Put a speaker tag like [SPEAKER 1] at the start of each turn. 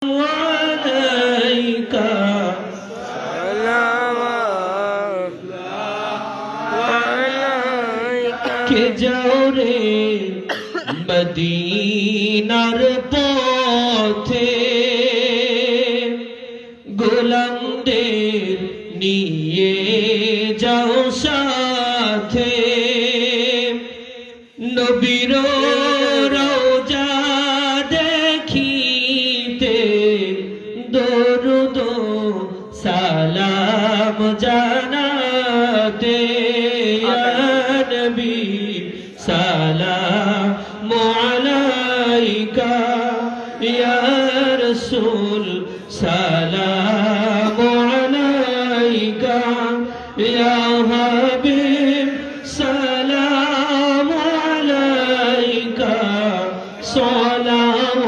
[SPEAKER 1] عليك কে যাও রে মদিনার পথে গোলামদের নিয়ে যাও সাথে নবীর রওজা দেখিতে দরুদ সালাম জানাতে ইয়া নবী সালাম আলাইকা ইয়া রাসূল সালাম আলাইকা ইয়া হাবিব সালাম আলাইকা সালাওয়াতুল্লাহ